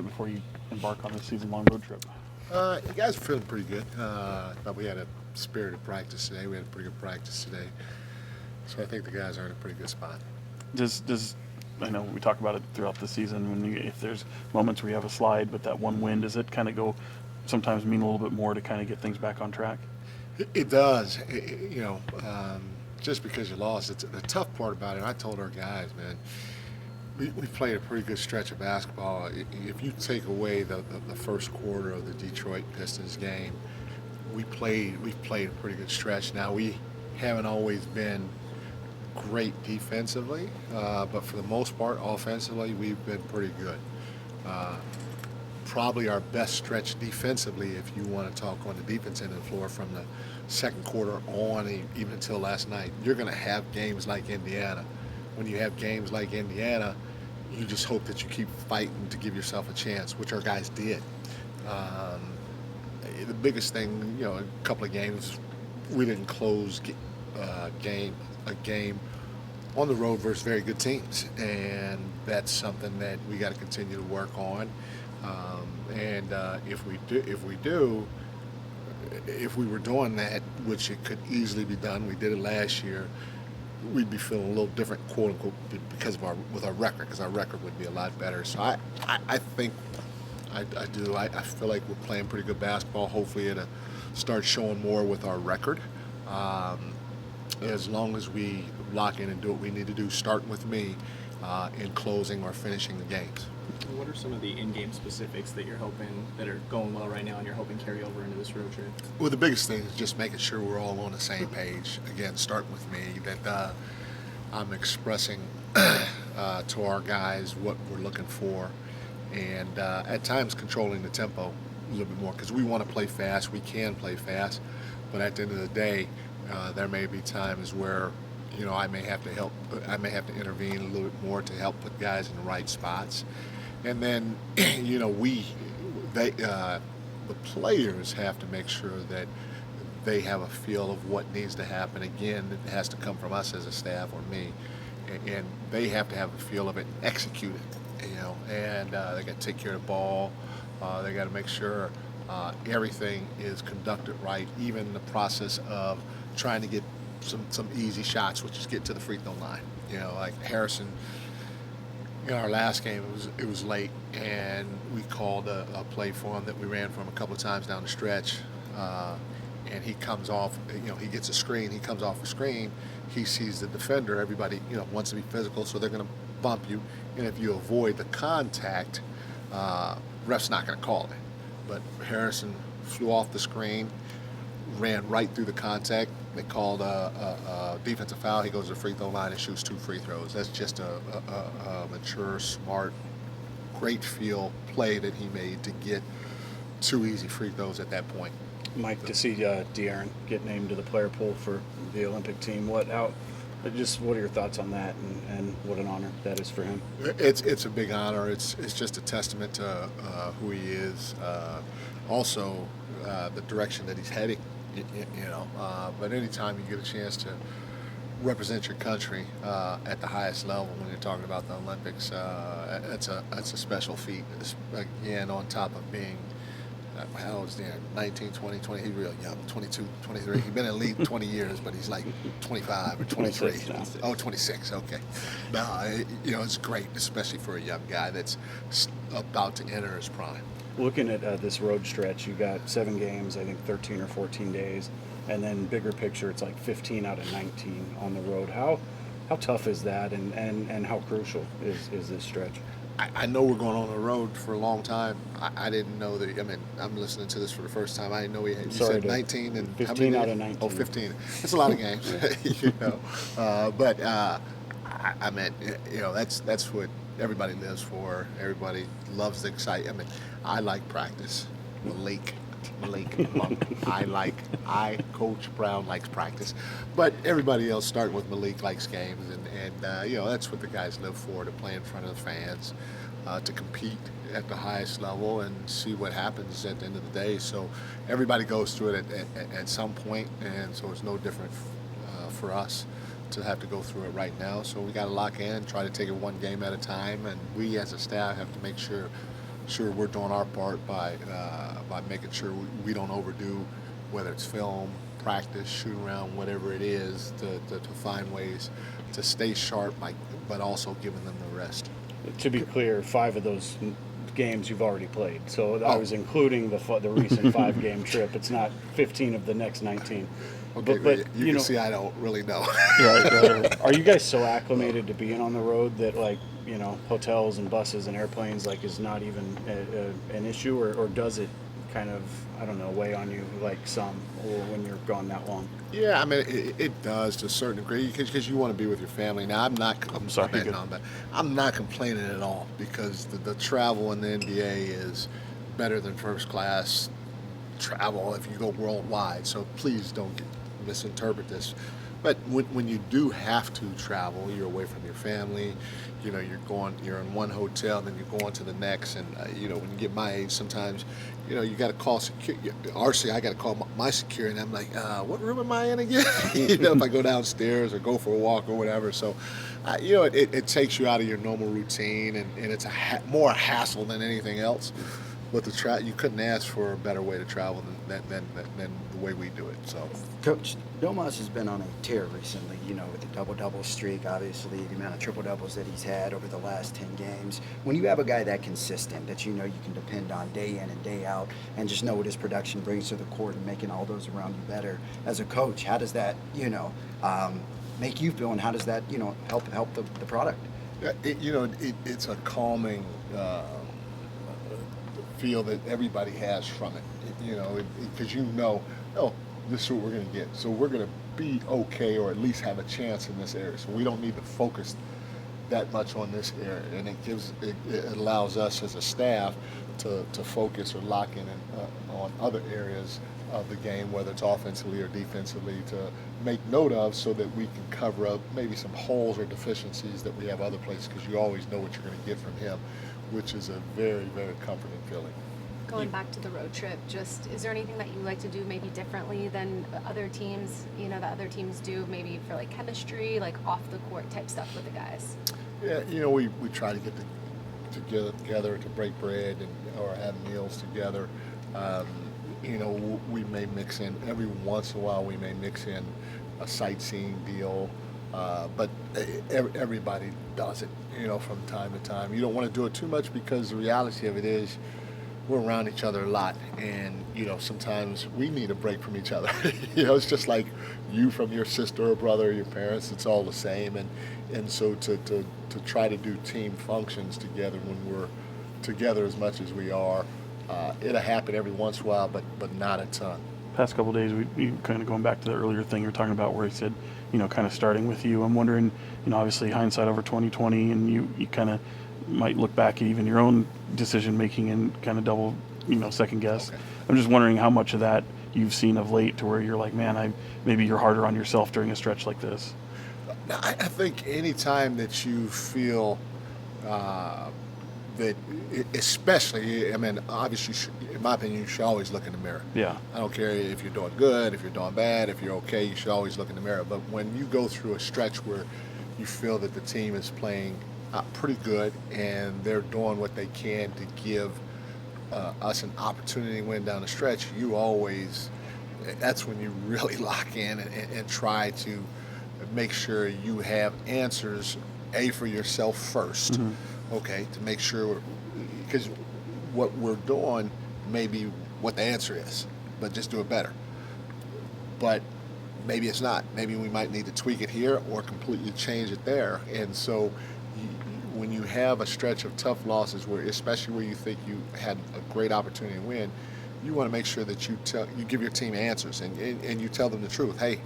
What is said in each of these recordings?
before you embark on this season-long road trip? You guys are feeling pretty good. I thought we had a spirited practice today. We had a pretty good practice today. So I think the guys are in a pretty good spot. Does I know we talk about it throughout the season. If there's moments where you have a slide, but that one win, does it kind of go sometimes mean a little bit more to kind of get things back on track? It does. Just because you lost, it's the tough part about it. I told our guys, man, we played a pretty good stretch of basketball. If you take away the first quarter of the Detroit Pistons game, we've played a pretty good stretch. Now we haven't always been great defensively, but for the most part, offensively, we've been pretty good. Uh, Probably our best stretch defensively, if you want to talk on the defense end of the floor, from the second quarter on, even until last night. You're going to have games like Indiana. When you have games like Indiana, you just hope that you keep fighting to give yourself a chance, which our guys did. Um, the biggest thing, a couple of games, we didn't close a game on the road versus very good teams, and that's something that we got to continue to work on. And if we were doing that, which it could easily be done, we did it last year, we'd be feeling a little different, quote unquote, because of our record, because our record would be a lot better. So I think I do. I feel like we're playing pretty good basketball. Hopefully it'll start showing more with our record. As long as we lock in and do what we need to do, starting with me in closing or finishing the games. What are some of the in-game specifics that you're hoping that are going well right now and you're hoping carry over into this road trip? Well, the biggest thing is just making sure we're all on the same page. Again, starting with me, that I'm expressing to our guys what we're looking for, and at times controlling the tempo a little bit more, because we want to play fast. We can play fast, but at the end of the day, there may be times where I may have to help. I may have to intervene a little bit more to help put guys in the right spots. And then, the players have to make sure that they have a feel of what needs to happen. Again, it has to come from us as a staff or me, and they have to have a feel of it and execute it. And they got to take care of the ball. They got to make sure everything is conducted right, even the process of trying to get some easy shots, which is get to the free throw line. Like Harrison. Our last game, it was late, and we called a play for him that we ran for him a couple of times down the stretch, and he comes off. He gets a screen. He comes off a screen. He sees the defender. Everybody, wants to be physical, so they're going to bump you. And if you avoid the contact, ref's not going to call it. But Harrison flew off the screen, ran right through the contact. They called a defensive foul. He goes to the free throw line and shoots 2 free throws. That's just a mature, smart, great feel play that he made to get 2 easy free throws at that point. Mike, to see De'Aaron get named to the player pool for the Olympic team, what are your thoughts on that, and what an honor that is for him? It's a big honor. It's just a testament to who he is. Also, the direction that he's heading. But anytime you get a chance to represent your country at the highest level, when you're talking about the Olympics, that's a special feat. Again, on top of being, how old is Dan? 19, 20, he's real young, 22, 23. He's been in the league 20 years, but he's like 25 or 23. 26 Oh, 26, okay. No, it's great, especially for a young guy that's about to enter his prime. Looking at this road stretch, you got 7 games, I think 13 or 14 days, and then bigger picture, it's like 15 out of 19 on the road. How tough is that, and how crucial is this stretch? I know we're going on the road for a long time. I didn't know that. I mean, I'm listening to this for the first time. I didn't know you said 19 and 15 how many out of 19. Oh, 15. That's a lot of games, But I meant, that's what everybody lives for. Everybody loves the excitement. I mean, I like practice. Malik, Coach Brown likes practice, but everybody else, starting with Malik, likes games, and that's what the guys live for, to play in front of the fans, to compete at the highest level and see what happens at the end of the day. So everybody goes through it at some point, and so it's no different for us to have to go through it right now. So we got to lock in and try to take it one game at a time, and we as a staff have to make sure sure we're doing our part by making sure we don't overdo, whether it's film, practice, shoot around, whatever it is, to find ways to stay sharp, but also giving them the rest. To be clear, 5 of those games you've already played. So I Oh. was including the recent 5-game trip. It's not 15 of the next 19. Okay, But you can see I don't really know. Right. are you guys so acclimated to being on the road that, like, hotels and buses and airplanes, like, is not even an issue, or does it kind of, I don't know, weigh on you like some, or when you're gone that long? Yeah, I mean, it does to a certain degree because you want to be with your family. Now, I'm sorry, sorry, you're but I'm not complaining at all because the travel in the NBA is better than first class travel if you go worldwide. So please don't misinterpret this. But when you do have to travel, you're away from your family. You're in one hotel, then you're going to the next, and when you get my age, sometimes, you got to call security. RC, I got to call my security, and I'm like, what room am I in again? If I go downstairs or go for a walk or whatever. So, it takes you out of your normal routine, and it's more a hassle than anything else. But you couldn't ask for a better way to travel than the way we do it. So, Coach, Domas has been on a tear recently, with the double-double streak, obviously, the amount of triple-doubles that he's had over the last 10 games. When you have a guy that consistent, that you can depend on day in and day out, and just know what his production brings to the court and making all those around you better, as a coach, how does that, make you feel, and how does that, help the product? it's a calming feel that everybody has from it, because oh, this is what we're going to get. So we're going to be okay, or at least have a chance in this area. So we don't need to focus that much on this area, and it allows us as a staff to focus or lock in on other areas of the game, whether it's offensively or defensively, to make note of, so that we can cover up maybe some holes or deficiencies that we have other places, because you always know what you're going to get from him, which is a very, very comforting feeling. Going back to the road trip, is there anything that you like to do maybe differently than other teams, that other teams do, maybe for like chemistry, like off the court type stuff with the guys? Yeah, we try to get together to break bread or have meals together. We may mix in, every once in a while, we may mix in a sightseeing deal, but everybody does it, from time to time. You don't want to do it too much, because the reality of it is we're around each other a lot, and sometimes we need a break from each other. It's just like you from your sister or brother or your parents. It's all the same, and so to try to do team functions together when we're together as much as we are, it'll happen every once in a while, but not a ton. Past couple of days, we kind of going back to the earlier thing you were talking about, where he said, kind of starting with you. I'm wondering, obviously hindsight over 2020, and you kind of might look back at even your own decision making and kind of double, second guess. Okay. I'm just wondering how much of that you've seen of late, to where you're like, man, maybe you're harder on yourself during a stretch like this. I think any time that you feel that, especially, obviously, in my opinion, you should always look in the mirror. Yeah. I don't care if you're doing good, if you're doing bad, if you're okay, you should always look in the mirror. But when you go through a stretch where you feel that the team is playing pretty good, and they're doing what they can to give us an opportunity to win down the stretch, that's when you really lock in and try to make sure you have answers, for yourself first, Mm-hmm. okay, to make sure, because what we're doing may be what the answer is, but just do it better. But maybe it's not. Maybe we might need to tweak it here or completely change it there. And so when you have a stretch of tough losses, especially where you think you had a great opportunity to win, you want to make sure that you give your team answers, and you tell them the truth. Hey,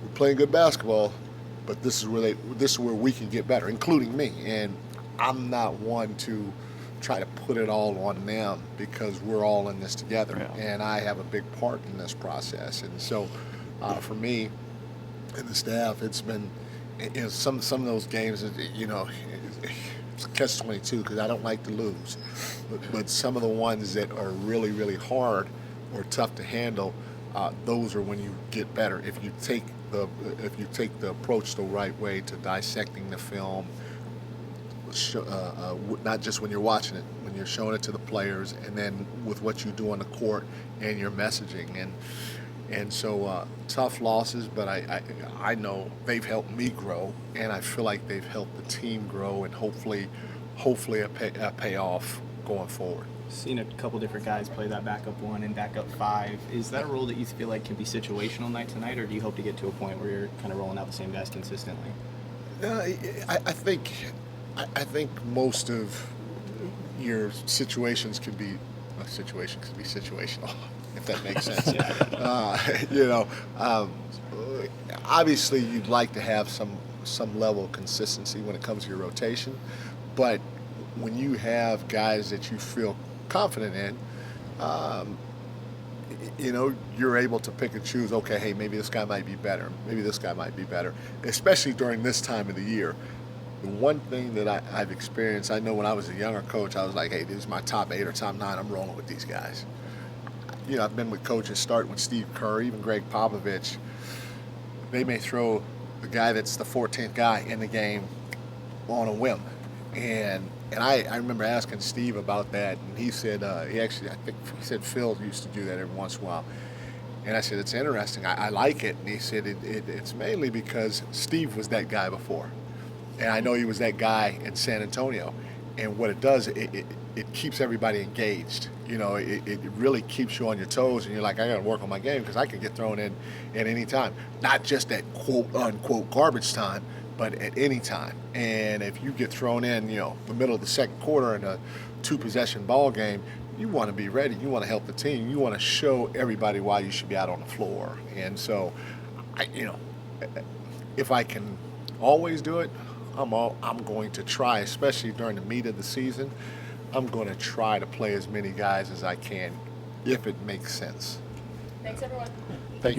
we're playing good basketball, but this is where we can get better, including me. And I'm not one to try to put it all on them, because we're all in this together, Yeah. and I have a big part in this process. And so for me and the staff, it's been, some of those games, it's catch-22, because I don't like to lose. But some of the ones that are really, really hard or tough to handle, those are when you get better. If you take the approach the right way to dissecting the film, not just when you're watching it, when you're showing it to the players, and then with what you do on the court and your messaging. And so tough losses, but I know they've helped me grow, and I feel like they've helped the team grow, and hopefully a payoff going forward. Seen a couple different guys play that backup 1 and backup 5. Is that a role that you feel like can be situational night to night, or do you hope to get to a point where you're kind of rolling out the same guys consistently? I think most of your situations can be situational, if that makes sense. Obviously you'd like to have some level of consistency when it comes to your rotation, but when you have guys that you feel confident in, you're able to pick and choose. Okay, hey, maybe this guy might be better. Maybe this guy might be better, especially during this time of the year. The one thing that I've experienced, I know when I was a younger coach, I was like, hey, this is my top 8 or top 9. I'm rolling with these guys. I've been with coaches starting with Steve Kerr, even Greg Popovich. They may throw the guy that's the 14th guy in the game on a whim. And I remember asking Steve about that, and he said, I think he said Phil used to do that every once in a while. And I said, it's interesting. I like it. And he said, it's mainly because Steve was that guy before. And I know he was that guy in San Antonio. And what it does, it keeps everybody engaged. It really keeps you on your toes, and you're like, I got to work on my game because I can get thrown in at any time. Not just at quote unquote garbage time, but at any time. And if you get thrown in, the middle of the second quarter in a 2-possession ball game, you want to be ready. You want to help the team. You want to show everybody why you should be out on the floor. And so, if I can always do it, I'm going to try, especially during the meat of the season. I'm going to try to play as many guys as I can, if it makes sense. Thanks, everyone. Thank you.